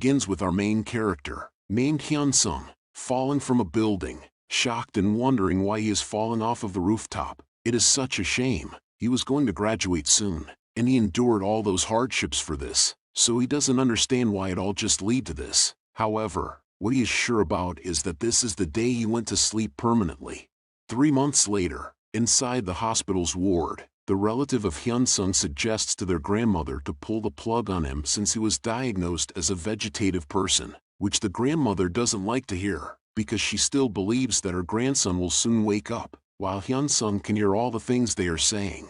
begins with our main character, named Hyun-sung, falling from a building, shocked and wondering why he is falling off of the rooftop. It is such a shame. He was going to graduate soon, and he endured all those hardships for this, so he doesn't understand why it all just lead to this. However, what he is sure about is that this is the day he went to sleep permanently. 3 months later, inside the hospital's ward, the relative of Hyun-sung suggests to their grandmother to pull the plug on him since he was diagnosed as a vegetative person, which the grandmother doesn't like to hear, because she still believes that her grandson will soon wake up, while Hyun-sung can hear all the things they are saying.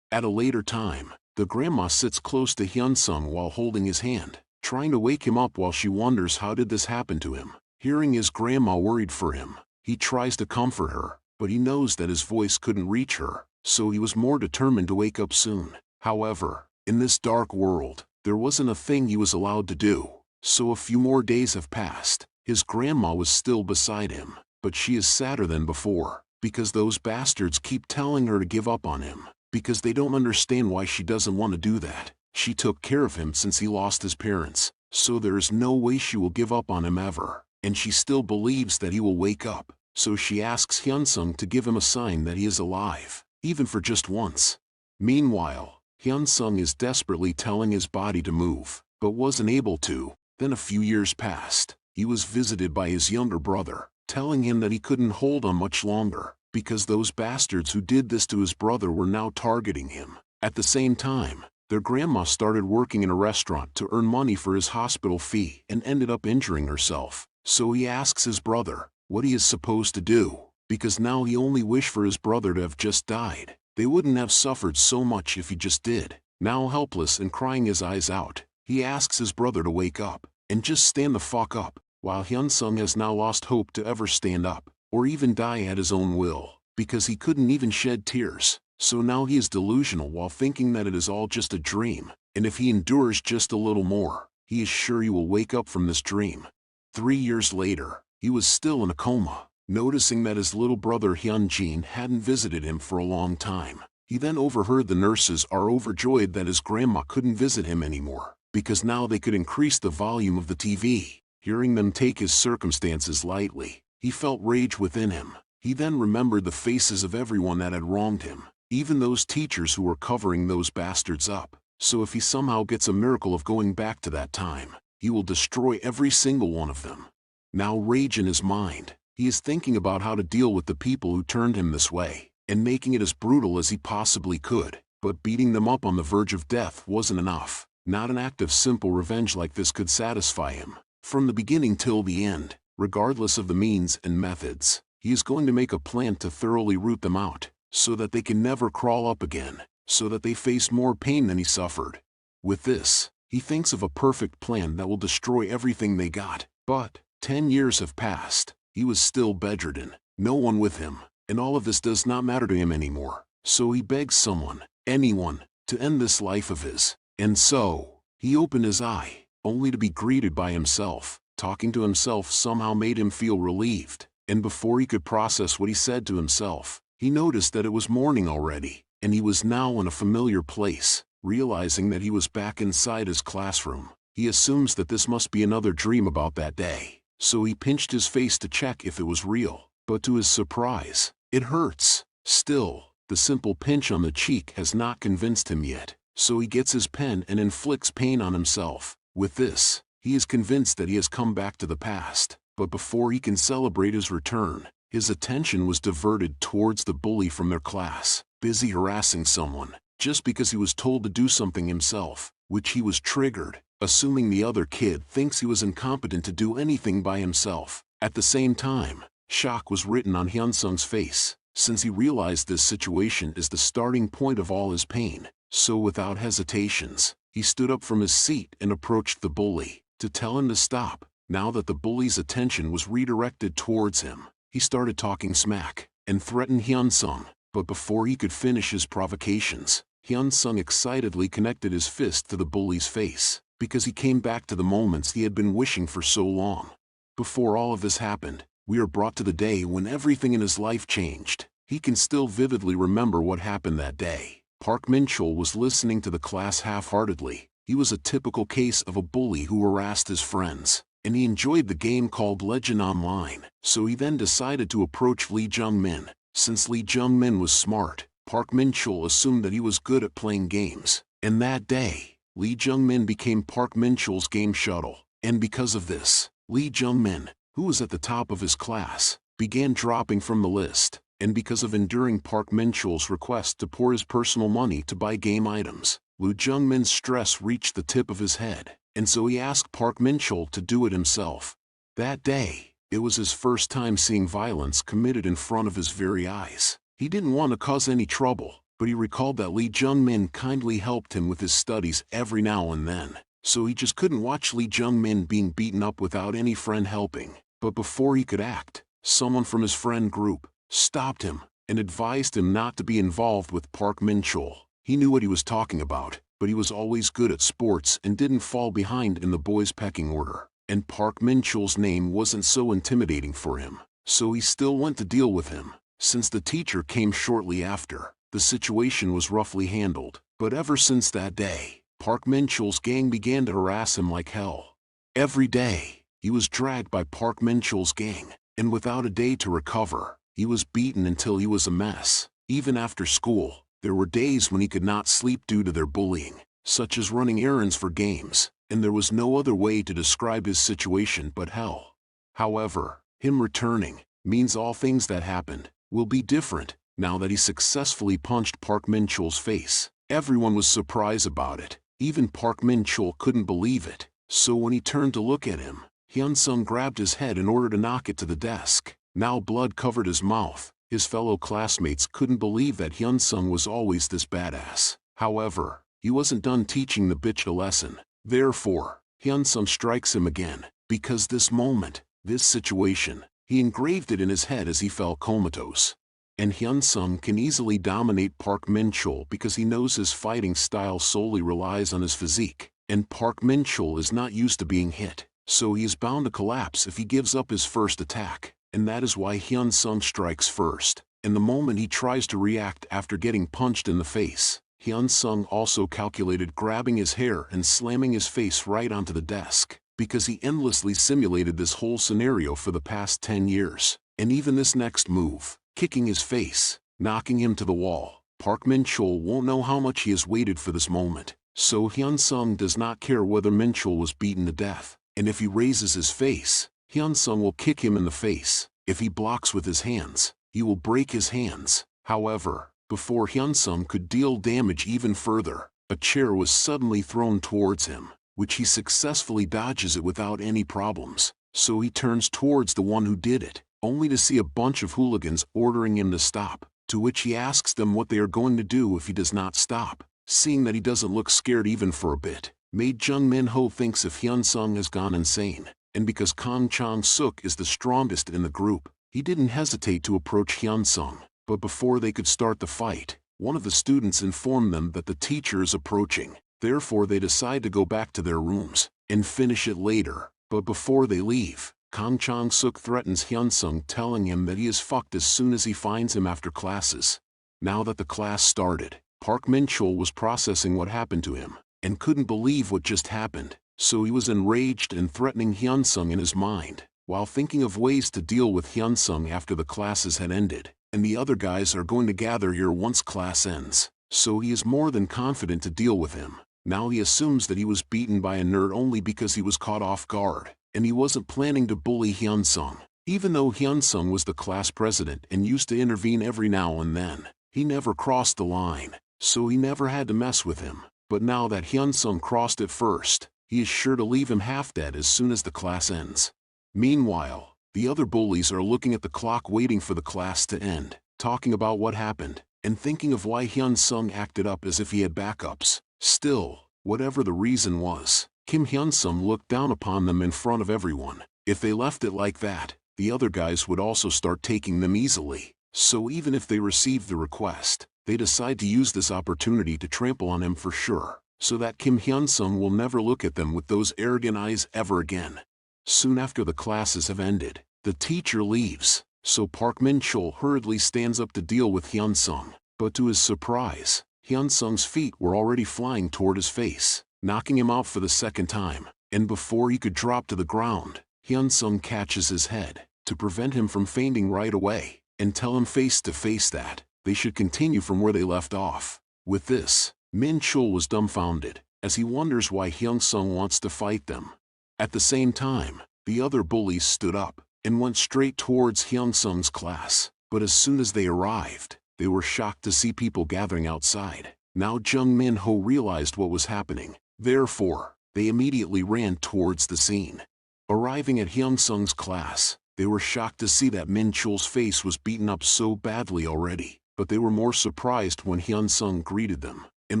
At a later time, the grandma sits close to Hyun-sung while holding his hand, trying to wake him up while she wonders how did this happen to him. Hearing his grandma worried for him, he tries to comfort her, but he knows that his voice couldn't reach her, so he was more determined to wake up soon. However, in this dark world, there wasn't a thing he was allowed to do, so a few more days have passed. His grandma was still beside him, but she is sadder than before, because those bastards keep telling her to give up on him, because they don't understand why she doesn't want to do that. She took care of him since he lost his parents, so there is no way she will give up on him ever, and she still believes that he will wake up, so she asks Hyun-sung to give him a sign that he is alive, even for just once. Meanwhile, Hyun-sung is desperately telling his body to move, but wasn't able to. Then a few years passed. He was visited by his younger brother, telling him that he couldn't hold on much longer, because those bastards who did this to his brother were now targeting him. At the same time, their grandma started working in a restaurant to earn money for his hospital fee and ended up injuring herself, so he asks his brother what he is supposed to do, because now he only wished for his brother to have just died. They wouldn't have suffered so much if he just did. Now helpless and crying his eyes out, he asks his brother to wake up and just stand the fuck up, while Hyun-sung has now lost hope to ever stand up, or even die at his own will, because he couldn't even shed tears. So now he is delusional while thinking that it is all just a dream, and if he endures just a little more, he is sure he will wake up from this dream. 3 years later, he was still in a coma, noticing that his little brother Hyun-jin hadn't visited him for a long time. He then overheard the nurses are overjoyed that his grandma couldn't visit him anymore, because now they could increase the volume of the TV. Hearing them take his circumstances lightly, he felt rage within him. He then remembered the faces of everyone that had wronged him, even those teachers who were covering those bastards up. So if he somehow gets a miracle of going back to that time, he will destroy every single one of them. Now rage in his mind, he is thinking about how to deal with the people who turned him this way, and making it as brutal as he possibly could. But beating them up on the verge of death wasn't enough. Not an act of simple revenge like this could satisfy him. From the beginning till the end, regardless of the means and methods, he is going to make a plan to thoroughly root them out, so that they can never crawl up again, so that they face more pain than he suffered. With this, he thinks of a perfect plan that will destroy everything they got. But 10 years have passed. He was still bedridden, no one with him, and all of this does not matter to him anymore. So he begs someone, anyone, to end this life of his. And so, he opened his eye, only to be greeted by himself. Talking to himself somehow made him feel relieved, and before he could process what he said to himself, he noticed that it was morning already, and he was now in a familiar place. Realizing that he was back inside his classroom, he assumes that this must be another dream about that day. So he pinched his face to check if it was real, but to his surprise, it hurts. Still, the simple pinch on the cheek has not convinced him yet, so he gets his pen and inflicts pain on himself. With this, he is convinced that he has come back to the past, but before he can celebrate his return, his attention was diverted towards the bully from their class, busy harassing someone, just because he was told to do something himself, which he was triggered, assuming the other kid thinks he was incompetent to do anything by himself. At the same time, shock was written on Hyun-sung's face, since he realized this situation is the starting point of all his pain. So without hesitations, he stood up from his seat and approached the bully, to tell him to stop. Now that the bully's attention was redirected towards him, he started talking smack, and threatened Hyun-sung. But before he could finish his provocations, Hyun-sung excitedly connected his fist to the bully's face, because he came back to the moments he had been wishing for so long. Before all of this happened, we are brought to the day when everything in his life changed. He can still vividly remember what happened that day. Park Min-chul was listening to the class half-heartedly. He was a typical case of a bully who harassed his friends, and he enjoyed the game called Legend Online, so he then decided to approach Lee Jung-min. Since Lee Jung-min was smart, Park Min-chul assumed that he was good at playing games, and that day, Lee Jung-min became Park Min-chul's game shuttle, and because of this, Lee Jung-min, who was at the top of his class, began dropping from the list, and because of enduring Park Min-chul's request to pour his personal money to buy game items, Lee Jung-min's stress reached the tip of his head, and so he asked Park Min-chul to do it himself. That day, it was his first time seeing violence committed in front of his very eyes. He didn't want to cause any trouble, but he recalled that Lee Jung-min kindly helped him with his studies every now and then, so he just couldn't watch Lee Jung-min being beaten up without any friend helping. But before he could act, someone from his friend group stopped him and advised him not to be involved with Park Min-chul. He knew what he was talking about, but he was always good at sports and didn't fall behind in the boys' pecking order, and Park Min-chul's name wasn't so intimidating for him, so he still went to deal with him. Since the teacher came shortly after, the situation was roughly handled, but ever since that day, Park Min-chul's gang began to harass him like hell. Every day, he was dragged by Park Min-chul's gang, and without a day to recover, he was beaten until he was a mess. Even after school, there were days when he could not sleep due to their bullying, such as running errands for games, and there was no other way to describe his situation but hell. However, him returning means all things that happened will be different now that he successfully punched Park Min-chul's face. Everyone was surprised about it. Even Park Min-chul couldn't believe it. So when he turned to look at him, Hyun-sung grabbed his head in order to knock it to the desk. Now blood covered his mouth. His fellow classmates couldn't believe that Hyun-sung was always this badass. However, he wasn't done teaching the bitch a lesson. Therefore, Hyun-sung strikes him again, because this moment, this situation, he engraved it in his head as he fell comatose. And Hyun-sung can easily dominate Park Min-chul because he knows his fighting style solely relies on his physique, and Park Min-chul is not used to being hit, so he is bound to collapse if he gives up his first attack, and that is why Hyun-sung strikes first. And the moment he tries to react after getting punched in the face, Hyun-sung also calculated grabbing his hair and slamming his face right onto the desk, because he endlessly simulated this whole scenario for the past 10 years. And even this next move, kicking his face, knocking him to the wall, Park Min-chul won't know how much he has waited for this moment. So Hyun-sung does not care whether Min-chul was beaten to death, and if he raises his face, Hyun-sung will kick him in the face. If he blocks with his hands, he will break his hands. However, before Hyun-sung could deal damage even further, a chair was suddenly thrown towards him, which he successfully dodges it without any problems. So he turns towards the one who did it, only to see a bunch of hooligans ordering him to stop, to which he asks them what they are going to do if he does not stop. Seeing that he doesn't look scared even for a bit, made Jung Min-ho thinks if Hyun-sung has gone insane, and because Kang Chang-suk is the strongest in the group, he didn't hesitate to approach Hyun-sung. But before they could start the fight, one of the students informed them that the teacher is approaching. Therefore they decide to go back to their rooms and finish it later. But before they leave, Kang Chang-suk threatens Hyun-sung, telling him that he is fucked as soon as he finds him after classes. Now that the class started, Park Min-chul was processing what happened to him, and couldn't believe what just happened, so he was enraged and threatening Hyun-sung in his mind, while thinking of ways to deal with Hyun-sung after the classes had ended, and the other guys are going to gather here once class ends, so he is more than confident to deal with him. Now he assumes that he was beaten by a nerd only because he was caught off guard, and he wasn't planning to bully Hyun-sung. Even though Hyun-sung was the class president and used to intervene every now and then, he never crossed the line, so he never had to mess with him. But now that Hyun-sung crossed it first, he is sure to leave him half dead as soon as the class ends. Meanwhile, the other bullies are looking at the clock waiting for the class to end, talking about what happened, and thinking of why Hyun-sung acted up as if he had backups. Still, whatever the reason was, Kim Hyun-sung looked down upon them in front of everyone. If they left it like that, the other guys would also start taking them easily. So even if they received the request, they decide to use this opportunity to trample on him for sure, so that Kim Hyun-sung will never look at them with those arrogant eyes ever again. Soon after the classes have ended, the teacher leaves, so Park Min-chul hurriedly stands up to deal with Hyun-sung, but to his surprise, Hyun-sung's feet were already flying toward his face. knocking him out for the second time, and before he could drop to the ground, Hyun-sung catches his head to prevent him from fainting right away, and tell him face to face that they should continue from where they left off. With this, Min-chul was dumbfounded, as he wonders why Hyun-sung wants to fight them. At the same time, the other bullies stood up and went straight towards Hyun-sung's class, but as soon as they arrived, they were shocked to see people gathering outside. Now Jung Min-ho realized what was happening, therefore, they immediately ran towards the scene. Arriving at Hyun-sung's class, they were shocked to see that Min-chul's face was beaten up so badly already, but they were more surprised when Hyun-sung greeted them and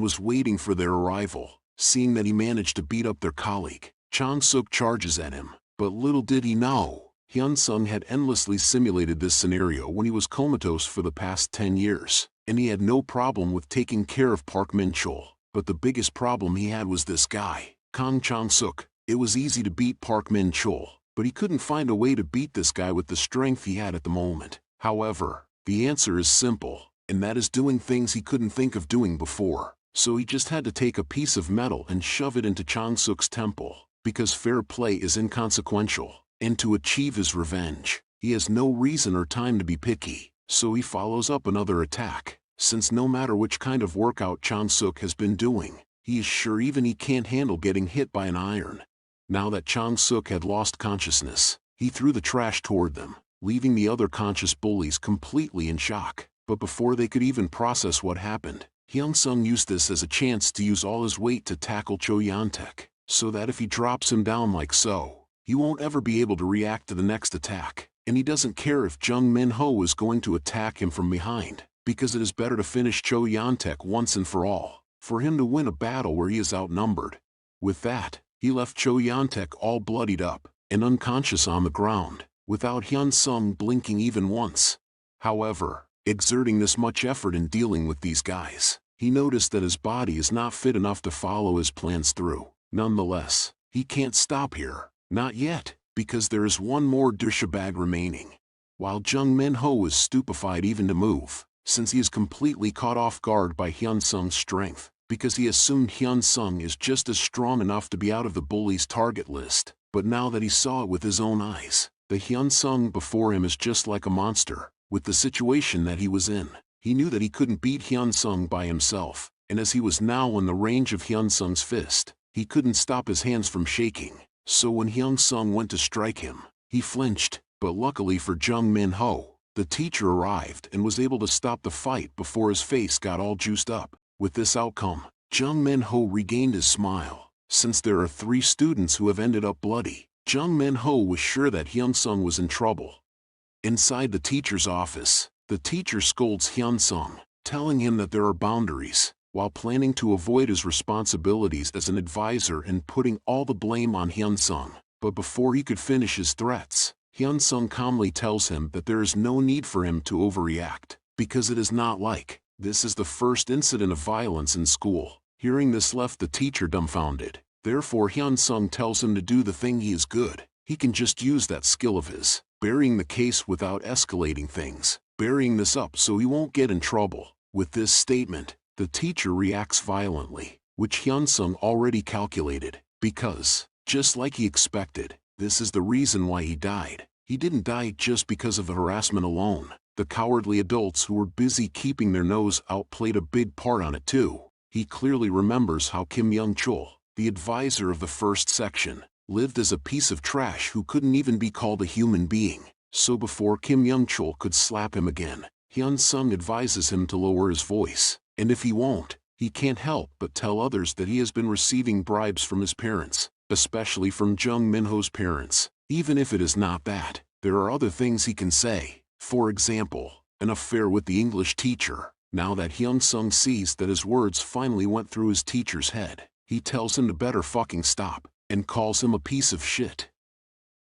was waiting for their arrival. Seeing that he managed to beat up their colleague, Chang-suk charges at him, but little did he know, Hyun-sung had endlessly simulated this scenario when he was comatose for the past 10 years, and he had no problem with taking care of Park Min-chul. But the biggest problem he had was this guy, Kang Chang-suk. It was easy to beat Park Min-chul, but he couldn't find a way to beat this guy with the strength he had at the moment. However, the answer is simple, and that is doing things he couldn't think of doing before. So he just had to take a piece of metal and shove it into Chang-suk's temple, because fair play is inconsequential, and to achieve his revenge, he has no reason or time to be picky, so he follows up another attack, since no matter which kind of workout Chang-suk has been doing, he is sure even he can't handle getting hit by an iron. Now that Chang-suk had lost consciousness, he threw the trash toward them, leaving the other conscious bullies completely in shock. But before they could even process what happened, Hyun-sung used this as a chance to use all his weight to tackle Cho Yeon-taek, so that if he drops him down like so, he won't ever be able to react to the next attack, and he doesn't care if Jung Min-ho is going to attack him from behind, because it is better to finish Cho Yeon-taek once and for all, for him to win a battle where he is outnumbered. With that, he left Cho Yeon-taek all bloodied up and unconscious on the ground, without Hyun-sung blinking even once. However, exerting this much effort in dealing with these guys, he noticed that his body is not fit enough to follow his plans through. Nonetheless, he can't stop here. Not yet, because there is one more douchebag remaining. While Jung Min-ho is stupefied even to move, since he is completely caught off guard by Hyun-sung's strength, because he assumed Hyun-sung is just as strong enough to be out of the bully's target list. But now that he saw it with his own eyes, the Hyun-sung before him is just like a monster. With the situation that he was in, he knew that he couldn't beat Hyun-sung by himself, and as he was now in the range of Hyun-sung's fist, he couldn't stop his hands from shaking. So when Hyun-sung went to strike him, he flinched, but luckily for Jung Min-ho, the teacher arrived and was able to stop the fight before his face got all juiced up. With this outcome, Jung Min-ho regained his smile. Since there are 3 students who have ended up bloody, Jung Min-ho was sure that Hyun-sung was in trouble. Inside the teacher's office, the teacher scolds Hyun-sung, telling him that there are boundaries, while planning to avoid his responsibilities as an advisor and putting all the blame on Hyun-sung. But before he could finish his threats, Hyun-sung calmly tells him that there is no need for him to overreact, because it is not like this is the first incident of violence in school. Hearing this left the teacher dumbfounded. Therefore Hyun-sung tells him to do the thing he is good. He can just use that skill of his, burying the case without escalating things, burying this up so he won't get in trouble. With this statement, the teacher reacts violently, which Hyun-sung already calculated, because, just like he expected, this is the reason why he died. He didn't die just because of the harassment alone. The cowardly adults who were busy keeping their nose out played a big part on it too. He clearly remembers how Kim Young-chul, the advisor of the first section, lived as a piece of trash who couldn't even be called a human being. So before Kim Young-chul could slap him again, Hyun-sung advises him to lower his voice, and if he won't, he can't help but tell others that he has been receiving bribes from his parents, especially from Jung Min-ho's parents. Even if it is not that, there are other things he can say. For example, an affair with the English teacher. Now that Hyun-sung sees that his words finally went through his teacher's head, he tells him to better fucking stop, and calls him a piece of shit.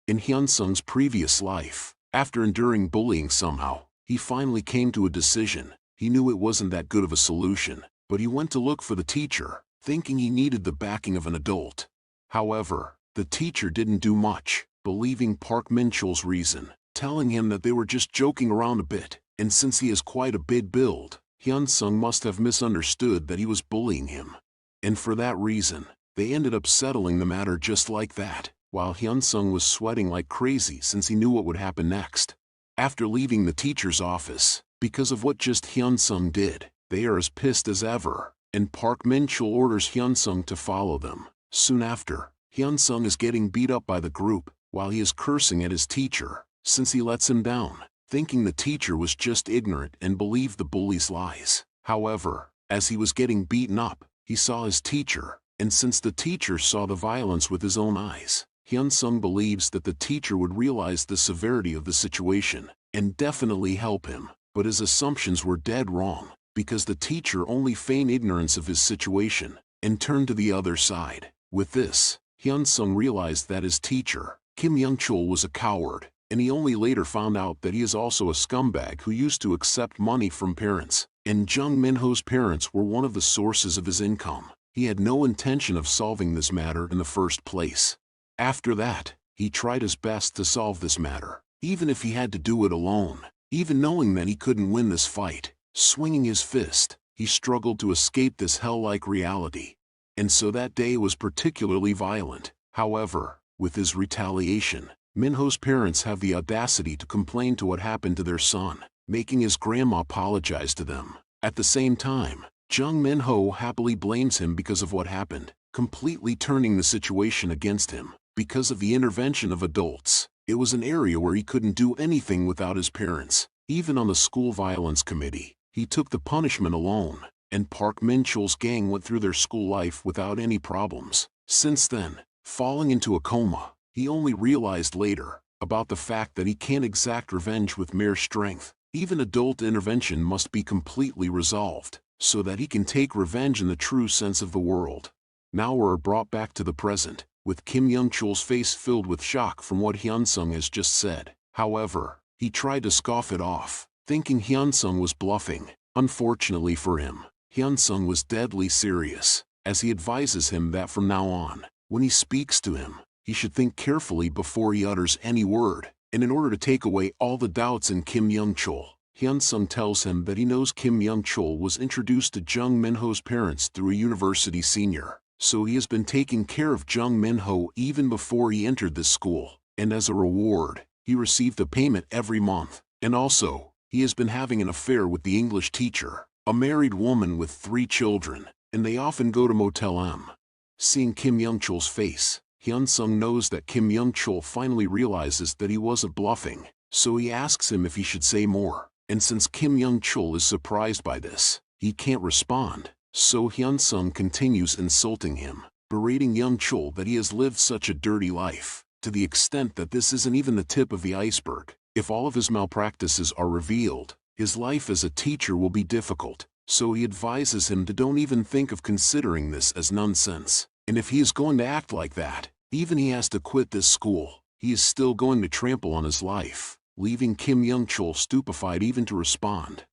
In Hyun-sung's previous life, after enduring bullying somehow, he finally came to a decision. He knew it wasn't that good of a solution, but he went to look for the teacher, thinking he needed the backing of an adult. However, the teacher didn't do much, believing Park Min-chul's reason, telling him that they were just joking around a bit, and since he has quite a big build, Hyun-sung must have misunderstood that he was bullying him. And for that reason, They ended up settling the matter just like that, while Hyun-sung was sweating like crazy since he knew what would happen next. After leaving the teacher's office, because of what just Hyun-sung did, they are as pissed as ever, and Park Min-chul orders Hyun-sung to follow them. Soon after, Hyun-sung is getting beat up by the group, while he is cursing at his teacher, since he lets him down, thinking the teacher was just ignorant and believed the bully's lies. However, as he was getting beaten up, he saw his teacher, and since the teacher saw the violence with his own eyes, Hyun-sung believes that the teacher would realize the severity of the situation, and definitely help him, but his assumptions were dead wrong, because the teacher only feigned ignorance of his situation, and turned to the other side. With this, Hyun-sung realized that his teacher, Kim Young-chul, was a coward, and he only later found out that he is also a scumbag who used to accept money from parents, and Jung Min-ho's parents were one of the sources of his income. He had no intention of solving this matter in the first place. After that, he tried his best to solve this matter, even if he had to do it alone. Even knowing that he couldn't win this fight, swinging his fist, he struggled to escape this hell-like reality. And so that day was particularly violent. However, with his retaliation, Minho's parents have the audacity to complain to what happened to their son, making his grandma apologize to them. At the same time, Jung Min-ho happily blames him because of what happened, completely turning the situation against him. Because of the intervention of adults, it was an area where he couldn't do anything without his parents. Even on the school violence committee, he took the punishment alone, and Park Min-chul's gang went through their school life without any problems. Since then, falling into a coma, he only realized later about the fact that he can't exact revenge with mere strength. Even adult intervention must be completely resolved, so that he can take revenge in the true sense of the world. Now we're brought back to the present, with Kim Young-chul's face filled with shock from what Hyun-sung has just said. However, he tried to scoff it off, thinking Hyun-sung was bluffing. Unfortunately for him, Hyun-sung was deadly serious, as he advises him that from now on, when he speaks to him, he should think carefully before he utters any word. And in order to take away all the doubts in Kim Young-chul, Hyun-sung tells him that he knows Kim Young-chul was introduced to Jung Min-ho's parents through a university senior. So he has been taking care of Jung Min-ho even before he entered this school, and as a reward, he received a payment every month. And also, he has been having an affair with the English teacher, a married woman with 3 children, and they often go to Motel M. Seeing Kim Young-chul's face, Hyun-sung knows that Kim Young-chul finally realizes that he wasn't bluffing, so he asks him if he should say more. And since Kim Young-chul is surprised by this, he can't respond. So Hyun-sung continues insulting him, berating Young-chul that he has lived such a dirty life, to the extent that this isn't even the tip of the iceberg. If all of his malpractices are revealed, his life as a teacher will be difficult, so he advises him to don't even think of considering this as nonsense. And if he is going to act like that, even he has to quit this school, he is still going to trample on his life, leaving Kim Young-chul stupefied even to respond.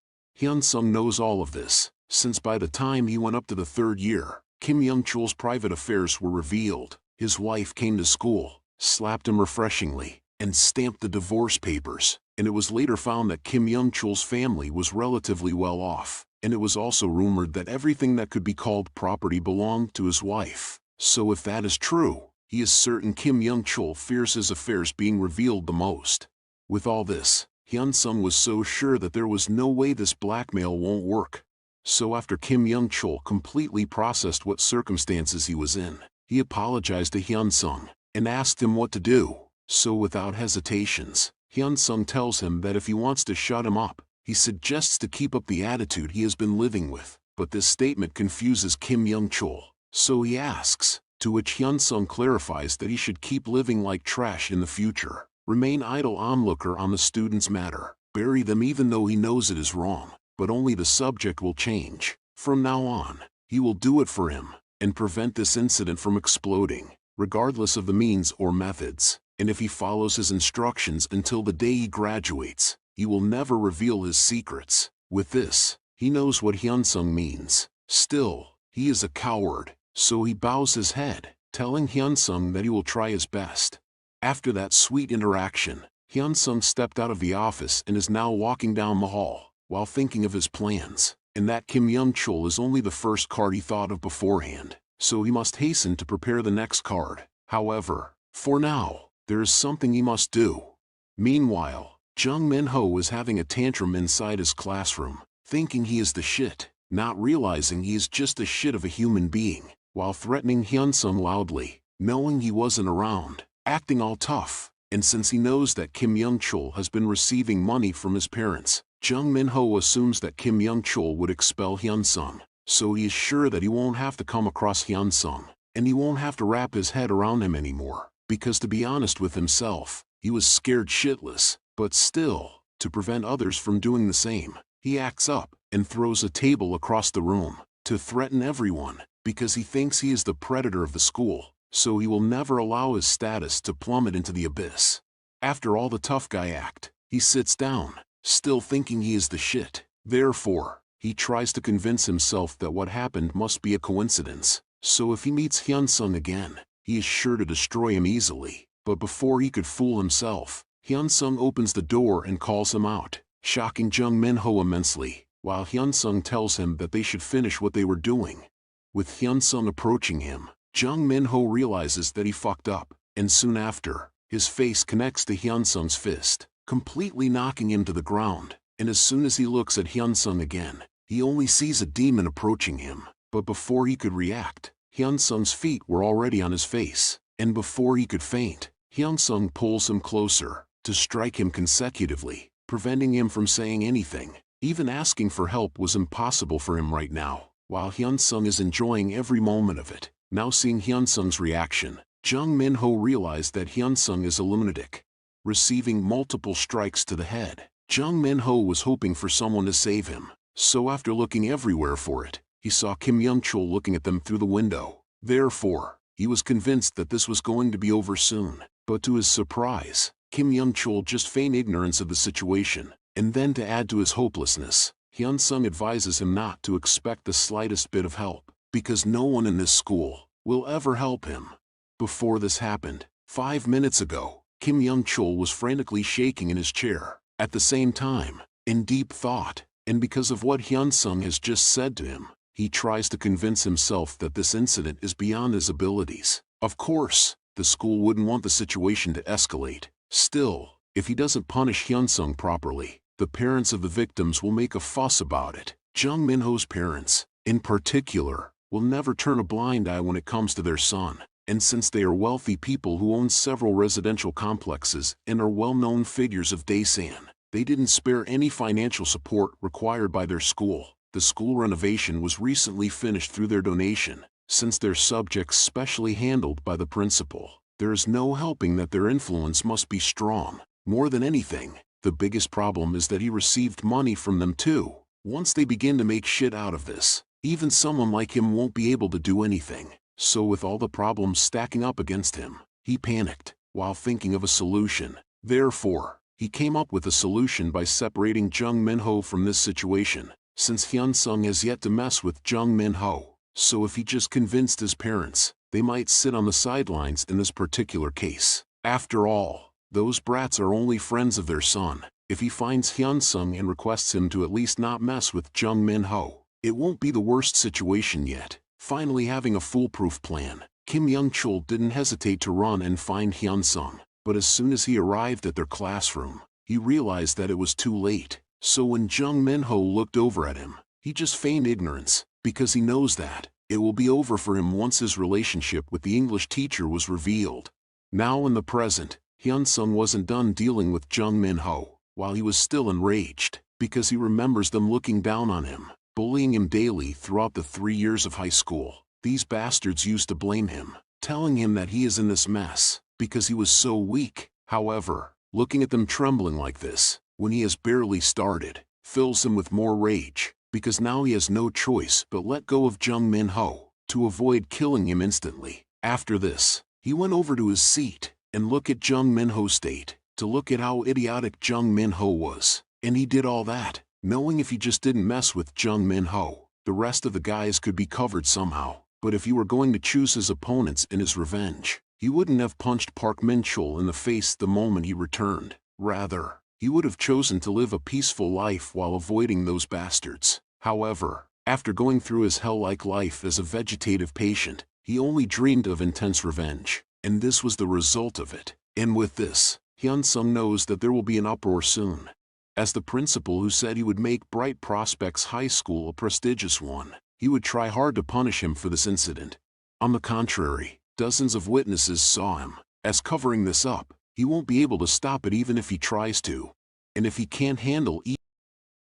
Hyun-sung knows all of this, since by the time he went up to the 3rd year, Kim Young-chul's private affairs were revealed. His wife came to school, slapped him refreshingly, and stamped the divorce papers, and it was later found that Kim Young-chul's family was relatively well off, and it was also rumored that everything that could be called property belonged to his wife. So if that is true, he is certain Kim Young-chul fears his affairs being revealed the most. With all this, Hyun-sung was so sure that there was no way this blackmail won't work. So after Kim Young-chul completely processed what circumstances he was in, he apologized to Hyun-sung, and asked him what to do. So without hesitations, Hyun-sung tells him that if he wants to shut him up, he suggests to keep up the attitude he has been living with. But this statement confuses Kim Young-chul, so he asks, to which Hyun-sung clarifies that he should keep living like trash in the future, remain idle onlooker on the students' matter, bury them even though he knows it is wrong. But only the subject will change. From now on, he will do it for him, and prevent this incident from exploding, regardless of the means or methods. And if he follows his instructions until the day he graduates, he will never reveal his secrets. With this, he knows what Hyun-sung means. Still, he is a coward, so he bows his head, telling Hyun-sung that he will try his best. After that sweet interaction, Hyun-sung stepped out of the office and is now walking down the hall, while thinking of his plans, and that Kim Young-chul is only the first card he thought of beforehand. so he must hasten to prepare the next card. However, for now, there is something he must do. Meanwhile, Jung Min-ho is having a tantrum inside his classroom, thinking he is the shit, not realizing he is just a shit of a human being, while threatening Hyun-sung loudly, knowing he wasn't around, acting all tough. And since he knows that Kim Young-chul has been receiving money from his parents, Jung Min-ho assumes that Kim Young-chul would expel Hyun-sung, so he is sure that he won't have to come across Hyun-sung, and he won't have to wrap his head around him anymore, because to be honest with himself, he was scared shitless, but still, to prevent others from doing the same, he acts up and throws a table across the room to threaten everyone, because he thinks he is the predator of the school, so he will never allow his status to plummet into the abyss. After all the tough guy act, he sits down, still thinking he is the shit. Therefore, he tries to convince himself that what happened must be a coincidence, so if he meets Hyun-sung again, he is sure to destroy him easily. But before he could fool himself, Hyun-sung opens the door and calls him out, shocking Jung Min-ho immensely, while Hyun-sung tells him that they should finish what they were doing. With Hyun-sung approaching him, Jung Min-ho realizes that he fucked up, and soon after, his face connects to Hyun-sung's fist, completely knocking him to the ground, and as soon as he looks at Hyun-sung again, he only sees a demon approaching him. But before he could react, Hyun-sung's feet were already on his face, and before he could faint, Hyun-sung pulls him closer, to strike him consecutively, preventing him from saying anything. Even asking for help was impossible for him right now, while Hyun-sung is enjoying every moment of it. Now seeing Hyun-sung's reaction, Jung Min-ho realized that Hyun-sung is a lunatic. Receiving multiple strikes to the head, Jung Min-ho was hoping for someone to save him, so after looking everywhere for it, he saw Kim Young-chul looking at them through the window. Therefore, he was convinced that this was going to be over soon, but to his surprise, Kim Young-chul just feigned ignorance of the situation, and then to add to his hopelessness, Hyun-sung advises him not to expect the slightest bit of help, because no one in this school will ever help him. Before this happened, 5 minutes ago, Kim Young-chul was frantically shaking in his chair, at the same time, in deep thought, and because of what Hyun-sung has just said to him, he tries to convince himself that this incident is beyond his abilities. Of course, the school wouldn't want the situation to escalate. Still, if he doesn't punish Hyun-sung properly, the parents of the victims will make a fuss about it. Jung Min-ho's parents, in particular, will never turn a blind eye when it comes to their son, and since they are wealthy people who own several residential complexes and are well-known figures of Daesan, they didn't spare any financial support required by their school. The school renovation was recently finished through their donation, since their subjects specially handled by the principal. There is no helping that their influence must be strong. More than anything, the biggest problem is that he received money from them too. Once they begin to make shit out of this, even someone like him won't be able to do anything. So with all the problems stacking up against him, he panicked, while thinking of a solution. Therefore, he came up with a solution by separating Jung Min-ho from this situation, since Hyun-sung has yet to mess with Jung Min-ho. So if he just convinced his parents, they might sit on the sidelines in this particular case. After all, those brats are only friends of their son. If he finds Hyun-sung and requests him to at least not mess with Jung Min-ho, it won't be the worst situation yet. Finally having a foolproof plan, Kim Young-chul didn't hesitate to run and find Hyun-sung, but as soon as he arrived at their classroom, he realized that it was too late. So when Jung Min-ho looked over at him, he just feigned ignorance, because he knows that it will be over for him once his relationship with the English teacher was revealed. Now in the present, Hyun-sung wasn't done dealing with Jung Min-ho, while he was still enraged, because he remembers them looking down on him, bullying him daily throughout the 3 years of high school. These bastards used to blame him, telling him that he is in this mess, because he was so weak. However, looking at them trembling like this, when he has barely started, fills him with more rage, because now he has no choice but let go of Jung Min-ho, to avoid killing him instantly. After this, he went over to his seat, and looked at Jung Min-ho's state, to look at how idiotic Jung Min-ho was, and he did all that, knowing if he just didn't mess with Jung Min-ho, the rest of the guys could be covered somehow. But if he were going to choose his opponents in his revenge, he wouldn't have punched Park Min-chul in the face the moment he returned. Rather, he would have chosen to live a peaceful life while avoiding those bastards. However, after going through his hell-like life as a vegetative patient, He only dreamed of intense revenge, and this was the result of it. And with this, Hyun-sung knows that there will be an uproar soon. As the principal who said he would make Bright Prospects High School a prestigious one, he would try hard to punish him for this incident. On the contrary, dozens of witnesses saw him. As covering this up, he won't be able to stop it even if he tries to. And if he can't handle